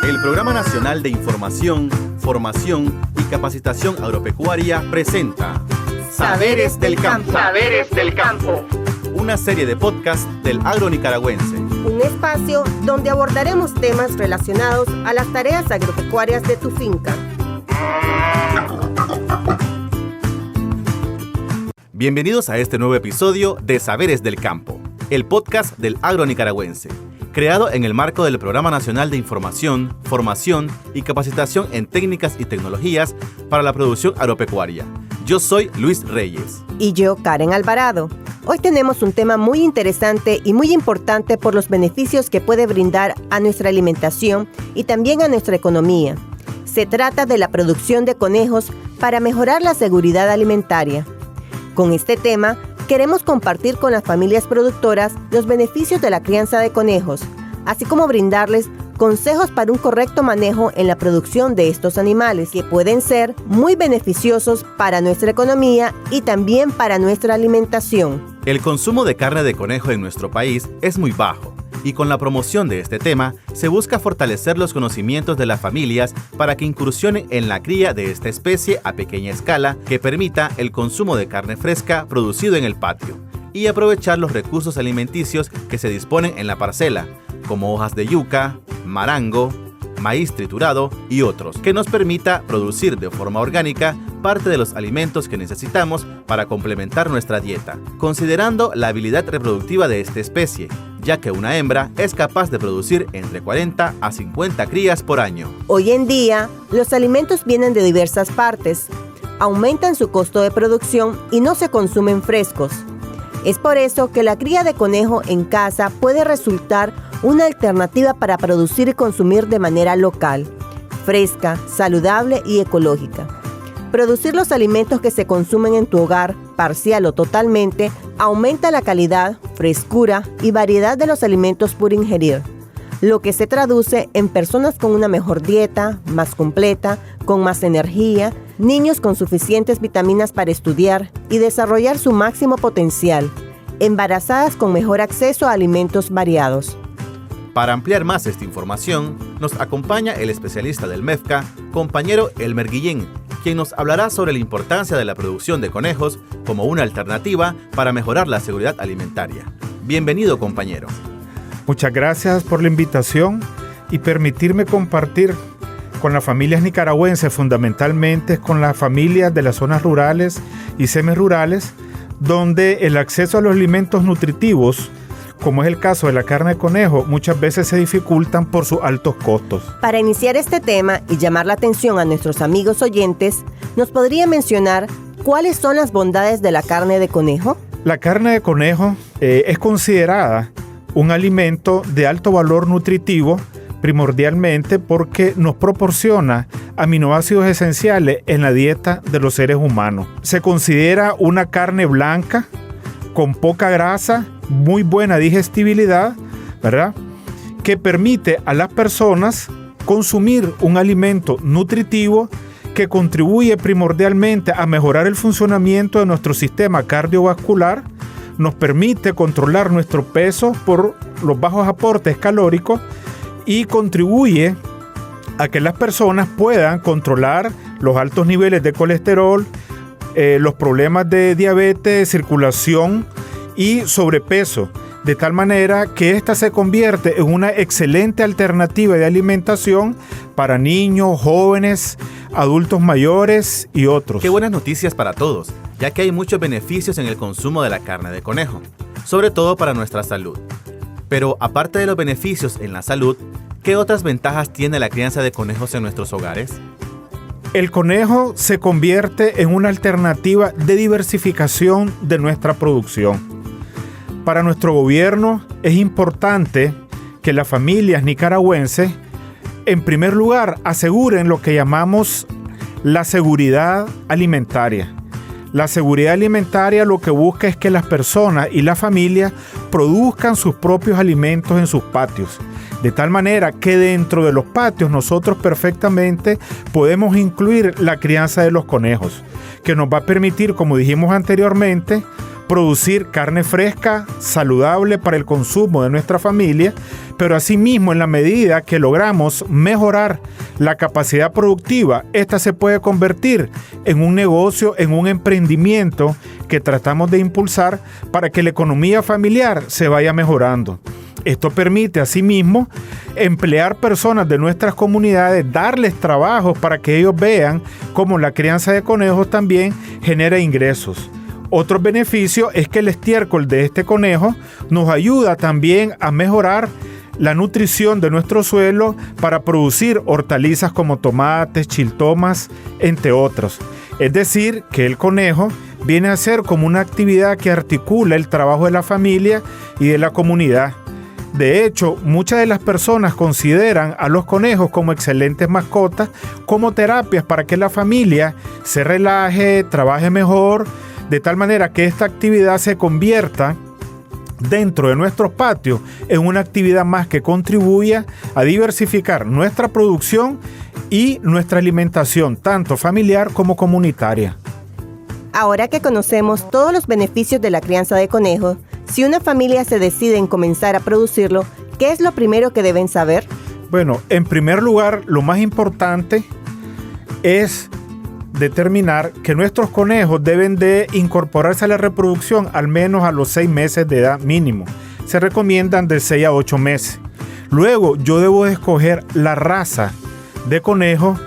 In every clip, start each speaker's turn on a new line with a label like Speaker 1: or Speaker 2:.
Speaker 1: El Programa Nacional de Información, Formación y Capacitación Agropecuaria presenta
Speaker 2: Saberes del Campo.
Speaker 3: Saberes del Campo.
Speaker 1: Una serie de podcasts del agro nicaragüense.
Speaker 2: Un espacio donde abordaremos temas relacionados a las tareas agropecuarias de tu finca.
Speaker 1: Bienvenidos a este nuevo episodio de Saberes del Campo, el podcast del agro nicaragüense, creado en el marco del Programa Nacional de Información, Formación y Capacitación en Técnicas y Tecnologías para la Producción Agropecuaria. Yo soy Luis Reyes.
Speaker 2: Y yo, Karen Alvarado. Hoy tenemos un tema muy interesante y muy importante por los beneficios que puede brindar a nuestra alimentación y también a nuestra economía. Se trata de la producción de conejos para mejorar la seguridad alimentaria. Con este tema, queremos compartir con las familias productoras los beneficios de la crianza de conejos, así como brindarles consejos para un correcto manejo en la producción de estos animales, que pueden ser muy beneficiosos para nuestra economía y también para nuestra alimentación.
Speaker 1: El consumo de carne de conejo en nuestro país es muy bajo, y con la promoción de este tema se busca fortalecer los conocimientos de las familias para que incursionen en la cría de esta especie a pequeña escala que permita el consumo de carne fresca producido en el patio y aprovechar los recursos alimenticios que se disponen en la parcela, como hojas de yuca, marango, maíz triturado y otros, que nos permita producir de forma orgánica parte de los alimentos que necesitamos para complementar nuestra dieta, considerando la habilidad reproductiva de esta especie, ya que una hembra es capaz de producir entre 40 a 50 crías por año.
Speaker 2: Hoy en día, los alimentos vienen de diversas partes, aumentan su costo de producción y no se consumen frescos. Es por eso que la cría de conejo en casa puede resultar una alternativa para producir y consumir de manera local, fresca, saludable y ecológica. Producir los alimentos que se consumen en tu hogar, parcial o totalmente, aumenta la calidad, frescura y variedad de los alimentos por ingerir, lo que se traduce en personas con una mejor dieta, más completa, con más energía, niños con suficientes vitaminas para estudiar y desarrollar su máximo potencial, embarazadas con mejor acceso a alimentos variados.
Speaker 1: Para ampliar más esta información, nos acompaña el especialista del MEFCA, compañero Elmer Guillén, quien nos hablará sobre la importancia de la producción de conejos como una alternativa para mejorar la seguridad alimentaria. Bienvenido, compañero.
Speaker 4: Muchas gracias por la invitación y permitirme compartir con las familias nicaragüenses, fundamentalmente con las familias de las zonas rurales y semirurales, donde el acceso a los alimentos nutritivos, como es el caso de la carne de conejo, muchas veces se dificultan por sus altos costos.
Speaker 2: Para iniciar este tema y llamar la atención a nuestros amigos oyentes, ¿nos podría mencionar cuáles son las bondades de la carne de conejo?
Speaker 4: La carne de conejo es considerada un alimento de alto valor nutritivo, primordialmente porque nos proporciona aminoácidos esenciales en la dieta de los seres humanos. Se considera una carne blanca, con poca grasa, muy buena digestibilidad, ¿verdad?, que permite a las personas consumir un alimento nutritivo que contribuye primordialmente a mejorar el funcionamiento de nuestro sistema cardiovascular, nos permite controlar nuestro peso por los bajos aportes calóricos y contribuye a que las personas puedan controlar los altos niveles de colesterol, los problemas de diabetes, circulación y sobrepeso, de tal manera que esta se convierte en una excelente alternativa de alimentación para niños, jóvenes, adultos mayores y otros.
Speaker 1: Qué buenas noticias para todos, ya que hay muchos beneficios en el consumo de la carne de conejo, sobre todo para nuestra salud. Pero aparte de los beneficios en la salud, ¿qué otras ventajas tiene la crianza de conejos en nuestros hogares?
Speaker 4: El conejo se convierte en una alternativa de diversificación de nuestra producción. Para nuestro gobierno es importante que las familias nicaragüenses, en primer lugar, aseguren lo que llamamos la seguridad alimentaria. La seguridad alimentaria lo que busca es que las personas y las familias produzcan sus propios alimentos en sus patios. De tal manera que dentro de los patios nosotros perfectamente podemos incluir la crianza de los conejos, que nos va a permitir, como dijimos anteriormente, producir carne fresca, saludable para el consumo de nuestra familia, pero asimismo en la medida que logramos mejorar la capacidad productiva, esta se puede convertir en un negocio, en un emprendimiento que tratamos de impulsar para que la economía familiar se vaya mejorando. Esto permite asimismo emplear personas de nuestras comunidades, darles trabajos para que ellos vean cómo la crianza de conejos también genera ingresos. Otro beneficio es que el estiércol de este conejo nos ayuda también a mejorar la nutrición de nuestro suelo para producir hortalizas como tomates, chiltomas, entre otros. Es decir, que el conejo viene a ser como una actividad que articula el trabajo de la familia y de la comunidad. De hecho, muchas de las personas consideran a los conejos como excelentes mascotas, como terapias para que la familia se relaje, trabaje mejor, de tal manera que esta actividad se convierta dentro de nuestros patios en una actividad más que contribuya a diversificar nuestra producción y nuestra alimentación, tanto familiar como comunitaria.
Speaker 2: Ahora que conocemos todos los beneficios de la crianza de conejos, si una familia se decide en comenzar a producirlo, ¿qué es lo primero que deben saber?
Speaker 4: Bueno, en primer lugar, lo más importante es determinar que nuestros conejos deben de incorporarse a la reproducción al menos a los 6 meses de edad mínimo. Se recomiendan de 6 a 8 meses. Luego, yo debo de escoger la raza de conejo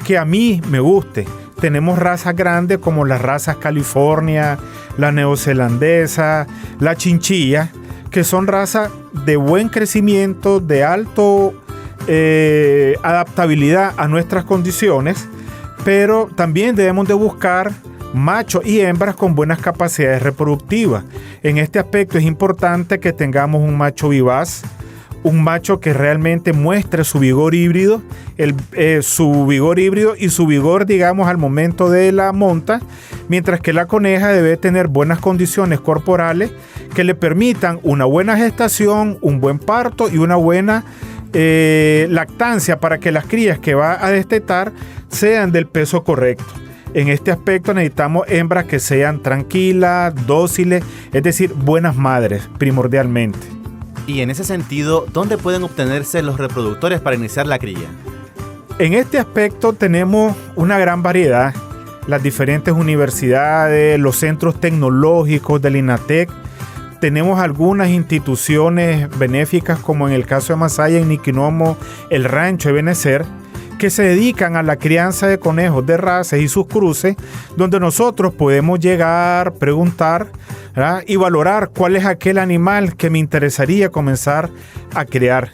Speaker 4: que a mí me guste. Tenemos razas grandes como las razas California, la neozelandesa, la chinchilla, que son razas de buen crecimiento, de alto adaptabilidad a nuestras condiciones, pero también debemos de buscar machos y hembras con buenas capacidades reproductivas. En este aspecto es importante que tengamos un macho vivaz, un macho que realmente muestre su vigor híbrido, su vigor, digamos, al momento de la monta, mientras que la coneja debe tener buenas condiciones corporales que le permitan una buena gestación, un buen parto y una buena lactancia para que las crías que va a destetar sean del peso correcto. En este aspecto necesitamos hembras que sean tranquilas, dóciles, es decir, buenas madres primordialmente.
Speaker 1: Y en ese sentido, ¿dónde pueden obtenerse los reproductores para iniciar la cría?
Speaker 4: En este aspecto tenemos una gran variedad. Las diferentes universidades, los centros tecnológicos del INATEC. Tenemos algunas instituciones benéficas, como en el caso de Masaya, en Niquinomo, el Rancho de Benecer, que se dedican a la crianza de conejos de razas y sus cruces, donde nosotros podemos llegar, preguntar, ¿verdad?, y valorar cuál es aquel animal que me interesaría comenzar a criar.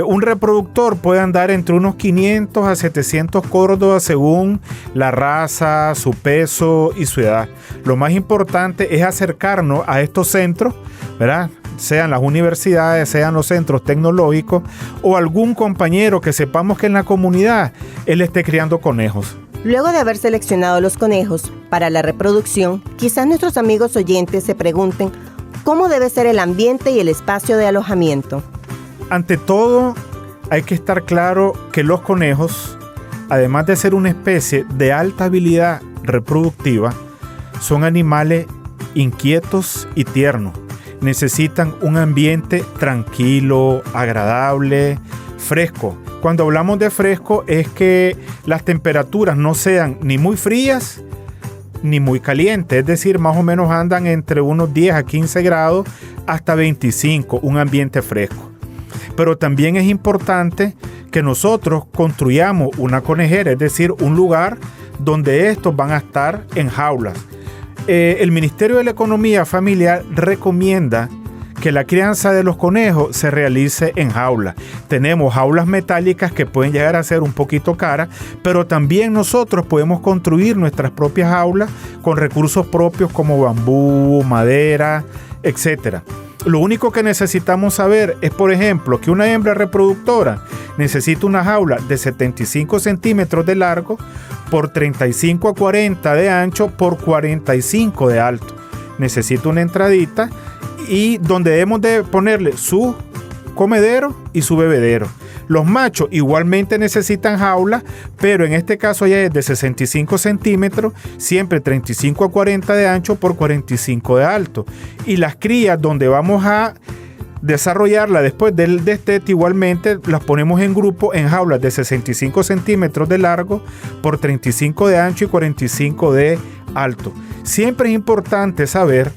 Speaker 4: Un reproductor puede andar entre unos 500 a 700 córdobas según la raza, su peso y su edad. Lo más importante es acercarnos a estos centros, ¿verdad?, sean las universidades, sean los centros tecnológicos o algún compañero que sepamos que en la comunidad él esté criando conejos.
Speaker 2: Luego de haber seleccionado los conejos para la reproducción, quizás nuestros amigos oyentes se pregunten cómo debe ser el ambiente y el espacio de alojamiento.
Speaker 4: Ante todo, hay que estar claro que los conejos, además de ser una especie de alta habilidad reproductiva, son animales inquietos y tiernos. Necesitan un ambiente tranquilo, agradable, fresco. Cuando hablamos de fresco es que las temperaturas no sean ni muy frías ni muy calientes, es decir, más o menos andan entre unos 10 a 15 grados hasta 25, un ambiente fresco. Pero también es importante que nosotros construyamos una conejera, es decir, un lugar donde estos van a estar en jaulas. El Ministerio de la Economía Familiar recomienda que la crianza de los conejos se realice en jaulas. Tenemos jaulas metálicas que pueden llegar a ser un poquito caras, pero también nosotros podemos construir nuestras propias jaulas con recursos propios como bambú, madera, etc. Lo único que necesitamos saber es, por ejemplo, que una hembra reproductora necesita una jaula de 75 centímetros de largo por 35 a 40 de ancho por 45 de alto. Necesita una entradita y donde debemos de ponerle sus comedero y su bebedero. Los machos igualmente necesitan jaula, pero en este caso ya es de 65 centímetros, siempre 35 a 40 de ancho por 45 de alto. Y las crías donde vamos a desarrollarla después del destete igualmente las ponemos en grupo en jaulas de 65 centímetros de largo por 35 de ancho y 45 de alto. Siempre es importante saber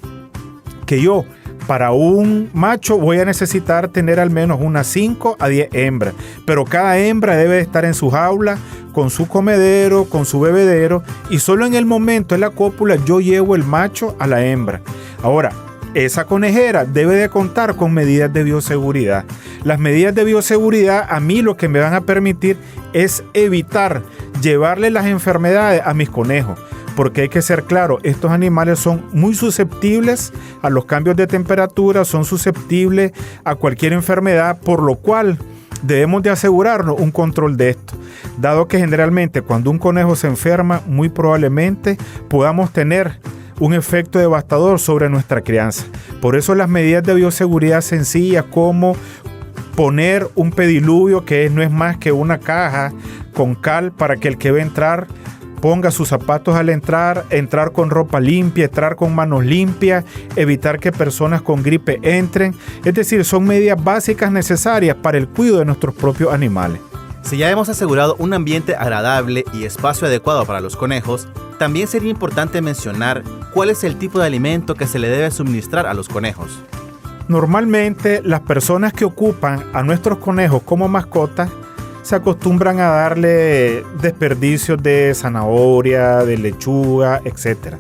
Speaker 4: que yo para un macho voy a necesitar tener al menos unas 5 a 10 hembras, pero cada hembra debe estar en su jaula con su comedero, con su bebedero, y solo en el momento de la cópula yo llevo el macho a la hembra. Ahora, esa conejera debe de contar con medidas de bioseguridad. Las medidas de bioseguridad a mí lo que me van a permitir es evitar llevarle las enfermedades a mis conejos, porque hay que ser claro, estos animales son muy susceptibles a los cambios de temperatura, son susceptibles a cualquier enfermedad, por lo cual debemos de asegurarnos un control de esto, dado que generalmente cuando un conejo se enferma, muy probablemente podamos tener un efecto devastador sobre nuestra crianza. Por eso las medidas de bioseguridad sencillas como poner un pediluvio, que no es más que una caja con cal para que el que va a entrar ponga sus zapatos al entrar con ropa limpia, entrar con manos limpias, evitar que personas con gripe entren. Es decir, son medidas básicas necesarias para el cuidado de nuestros propios animales.
Speaker 1: Si ya hemos asegurado un ambiente agradable y espacio adecuado para los conejos, también sería importante mencionar cuál es el tipo de alimento que se le debe suministrar a los conejos.
Speaker 4: Normalmente, las personas que ocupan a nuestros conejos como mascotas se acostumbran a darle desperdicios de zanahoria, de lechuga, etc.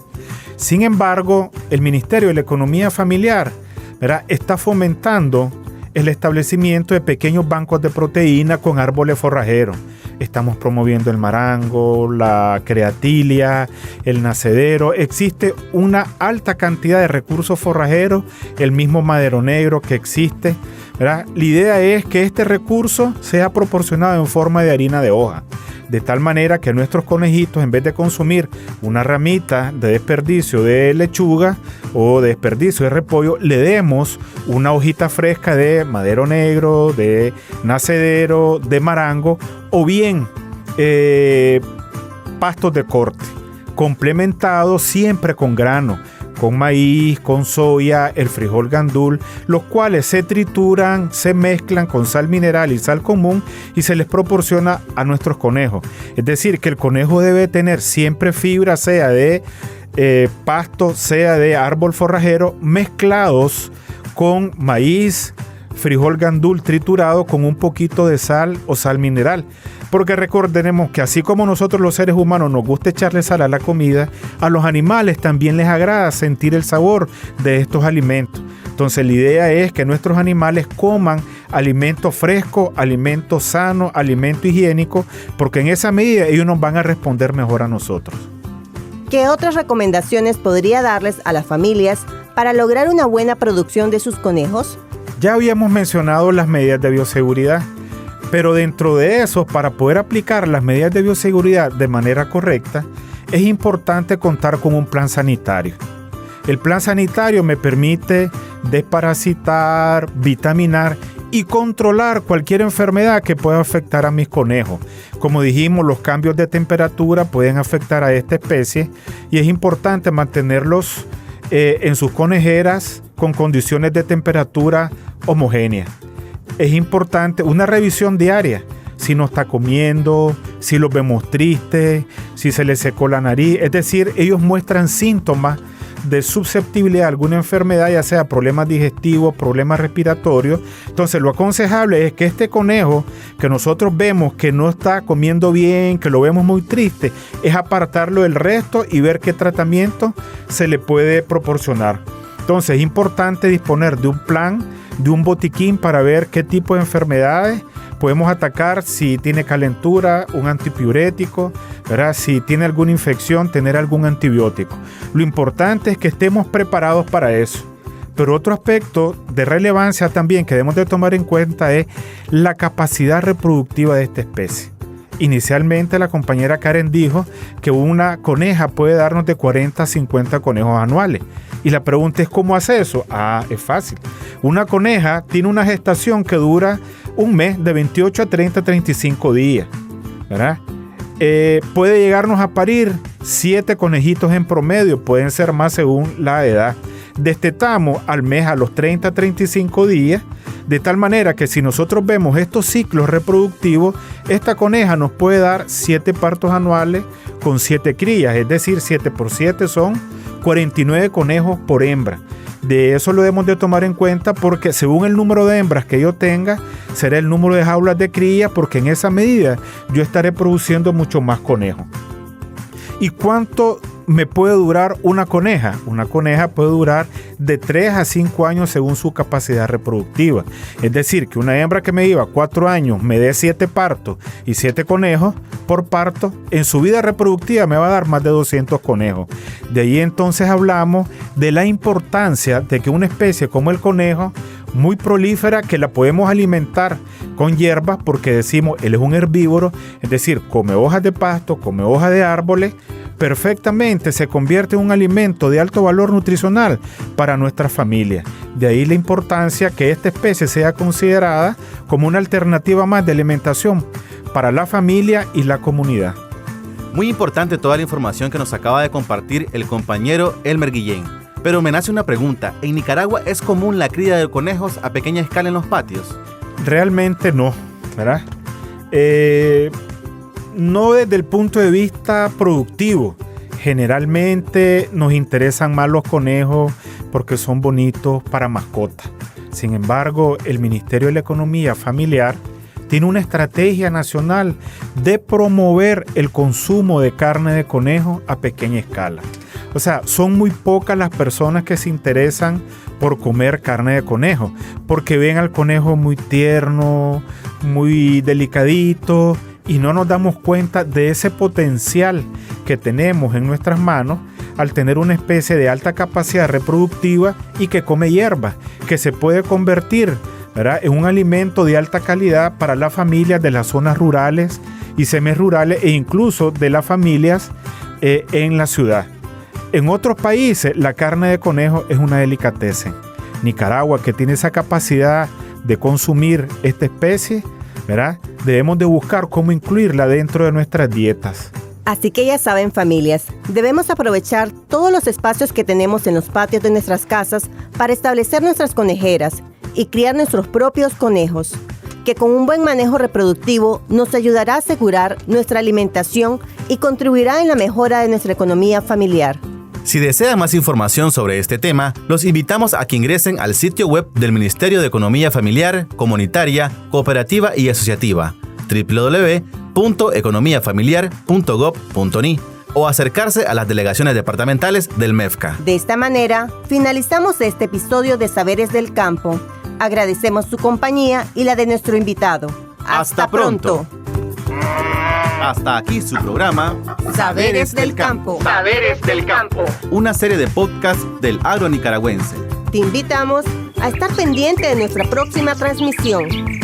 Speaker 4: Sin embargo, el Ministerio de la Economía Familiar, ¿verdad?, está fomentando el establecimiento de pequeños bancos de proteína con árboles forrajeros. Estamos promoviendo el marango, la creatilia, el nacedero. Existe una alta cantidad de recursos forrajeros, el mismo madero negro que existe, ¿verdad? La idea es que este recurso sea proporcionado en forma de harina de hoja, de tal manera que nuestros conejitos, en vez de consumir una ramita de desperdicio de lechuga o de desperdicio de repollo, le demos una hojita fresca de madero negro, de nacedero, de marango, o bien pastos de corte, complementados siempre con grano, con maíz, con soya, el frijol gandul, los cuales se trituran, se mezclan con sal mineral y sal común y se les proporciona a nuestros conejos. Es decir, que el conejo debe tener siempre fibra, sea de pasto, sea de árbol forrajero, mezclados con maíz, frijol gandul triturado con un poquito de sal o sal mineral. Porque recordemos que así como nosotros los seres humanos nos gusta echarle sal a la comida, a los animales también les agrada sentir el sabor de estos alimentos. Entonces la idea es que nuestros animales coman alimento fresco, alimento sano, alimento higiénico, porque en esa medida ellos nos van a responder mejor a nosotros.
Speaker 2: ¿Qué otras recomendaciones podría darles a las familias para lograr una buena producción de sus conejos?
Speaker 4: Ya habíamos mencionado las medidas de bioseguridad, pero dentro de eso, para poder aplicar las medidas de bioseguridad de manera correcta, es importante contar con un plan sanitario. El plan sanitario me permite desparasitar, vitaminar y controlar cualquier enfermedad que pueda afectar a mis conejos. Como dijimos, los cambios de temperatura pueden afectar a esta especie y es importante mantenerlos en sus conejeras con condiciones de temperatura homogéneas. Es importante una revisión diaria, si no está comiendo, si los vemos tristes, si se les secó la nariz, es decir, ellos muestran síntomas de susceptibilidad a alguna enfermedad, ya sea problemas digestivos, problemas respiratorios. Entonces lo aconsejable es que este conejo que nosotros vemos que no está comiendo bien, que lo vemos muy triste, es apartarlo del resto y ver qué tratamiento se le puede proporcionar. Entonces es importante disponer de un plan, de un botiquín para ver qué tipo de enfermedades podemos atacar, si tiene calentura, un antipiurético, ¿verdad? Si tiene alguna infección, tener algún antibiótico. Lo importante es que estemos preparados para eso. Pero otro aspecto de relevancia también que debemos de tomar en cuenta es la capacidad reproductiva de esta especie. Inicialmente la compañera Karen dijo que una coneja puede darnos de 40 a 50 conejos anuales. Y la pregunta es, ¿cómo hace eso? Es fácil. Una coneja tiene una gestación que dura un mes, de 28 a 30, 35 días, ¿verdad? Puede llegarnos a parir 7 conejitos en promedio, pueden ser más según la edad. Destetamos al mes a los 30 a 35 días, de tal manera que si nosotros vemos estos ciclos reproductivos, esta coneja nos puede dar 7 partos anuales con 7 crías, es decir, 7 por 7 son 49 conejos por hembra. De eso lo debemos de tomar en cuenta porque según el número de hembras que yo tenga, será el número de jaulas de cría, porque en esa medida yo estaré produciendo mucho más conejos. ¿Y cuánto me puede durar una coneja? Una coneja puede durar de 3 a 5 años según su capacidad reproductiva. Es decir, que una hembra que me lleva 4 años me dé 7 partos y 7 conejos por parto, en su vida reproductiva me va a dar más de 200 conejos. De ahí entonces hablamos de la importancia de que una especie como el conejo, muy prolífera, que la podemos alimentar con hierbas, porque decimos, él es un herbívoro, es decir, come hojas de pasto, come hojas de árboles, perfectamente se convierte en un alimento de alto valor nutricional para nuestra familia. De ahí la importancia que esta especie sea considerada como una alternativa más de alimentación para la familia y la comunidad.
Speaker 1: Muy importante toda la información que nos acaba de compartir el compañero Elmer Guillén. Pero me nace una pregunta, ¿en Nicaragua es común la cría de conejos a pequeña escala en los patios?
Speaker 4: Realmente no, ¿verdad? No desde el punto de vista productivo. Generalmente nos interesan más los conejos porque son bonitos para mascotas. Sin embargo, el Ministerio de la Economía Familiar tiene una estrategia nacional de promover el consumo de carne de conejo a pequeña escala. O sea, son muy pocas las personas que se interesan por comer carne de conejo, porque ven al conejo muy tierno, muy delicadito, y no nos damos cuenta de ese potencial que tenemos en nuestras manos al tener una especie de alta capacidad reproductiva y que come hierba, que se puede convertir, ¿verdad?, en un alimento de alta calidad para las familias de las zonas rurales y semirurales e incluso de las familias en la ciudad. En otros países la carne de conejo es una delicatessen. Nicaragua, que tiene esa capacidad de consumir esta especie, ¿verdad?, debemos de buscar cómo incluirla dentro de nuestras dietas.
Speaker 2: Así que ya saben, familias, debemos aprovechar todos los espacios que tenemos en los patios de nuestras casas para establecer nuestras conejeras y criar nuestros propios conejos, que con un buen manejo reproductivo nos ayudará a asegurar nuestra alimentación y contribuirá en la mejora de nuestra economía familiar.
Speaker 1: Si desean más información sobre este tema, los invitamos a que ingresen al sitio web del Ministerio de Economía Familiar, Comunitaria, Cooperativa y Asociativa, www.economiafamiliar.gov.ni, o acercarse a las delegaciones departamentales del MEFCA.
Speaker 2: De esta manera, finalizamos este episodio de Saberes del Campo. Agradecemos su compañía y la de nuestro invitado. ¡Hasta pronto!
Speaker 1: Hasta aquí su programa
Speaker 2: Saberes del Campo.
Speaker 3: Saberes del Campo.
Speaker 1: Una serie de podcasts del agro nicaragüense.
Speaker 2: Te invitamos a estar pendiente de nuestra próxima transmisión.